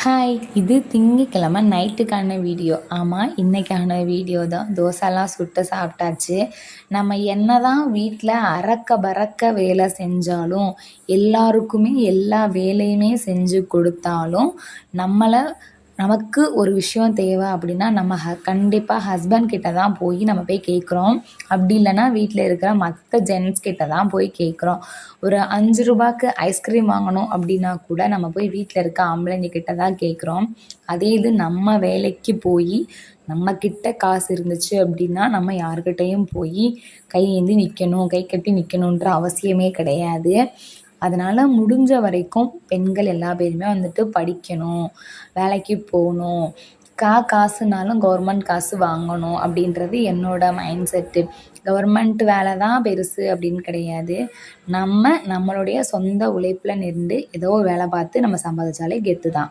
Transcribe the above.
Hi! இது திங்கட்கிழமை நைட்டுக்கான video. ஆமாம், இன்னைக்கான வீடியோ தான். தோசைலாம் சுட்டு சாப்பிட்டாச்சு. நம்ம என்னதான் வீட்டில் அறக்க பறக்க வேலை செஞ்சாலும், எல்லாருக்குமே எல்லா வேலையுமே செஞ்சு கொடுத்தாலும், நமக்கு ஒரு விஷயம் தேவை அப்படின்னா, நம்ம கண்டிப்பாக ஹஸ்பண்ட் கிட்ட தான் நம்ம போய் கேட்குறோம். அப்படி இல்லைன்னா வீட்டில் இருக்கிற மற்ற ஜென்ட்ஸ் கிட்ட தான் போய் கேட்குறோம். ஒரு 5 ரூபாய்க்கு ஐஸ்கிரீம் வாங்கணும் அப்படின்னா கூட நம்ம போய் வீட்டில் இருக்க ஆம்பளைங்க கிட்ட தான் கேட்குறோம். அதே இது நம்ம வேலைக்கு போய் நம்மக்கிட்ட காசு இருந்துச்சு அப்படின்னா, நம்ம யார்கிட்டயும் போய் கை ஏந்தி நிற்கணும், கை கட்டி நிற்கணுன்ற அவசியமே கிடையாது. அதனால் முடிஞ்ச வரைக்கும் பெண்கள் எல்லா பேருமே படிக்கணும், வேலைக்கு போகணும், காசுனாலும் கவர்மெண்ட் காசு வாங்கணும் அப்படின்றது என்னோடய மைண்ட் செட்டு. கவர்மெண்ட் வேலை தான் பெருசு அப்படின்னு கிடையாது. நம்மளுடைய சொந்த உழைப்பில் நின்று ஏதோ வேலை பார்த்து நம்ம சம்பாதிச்சாலே கெத்து தான்.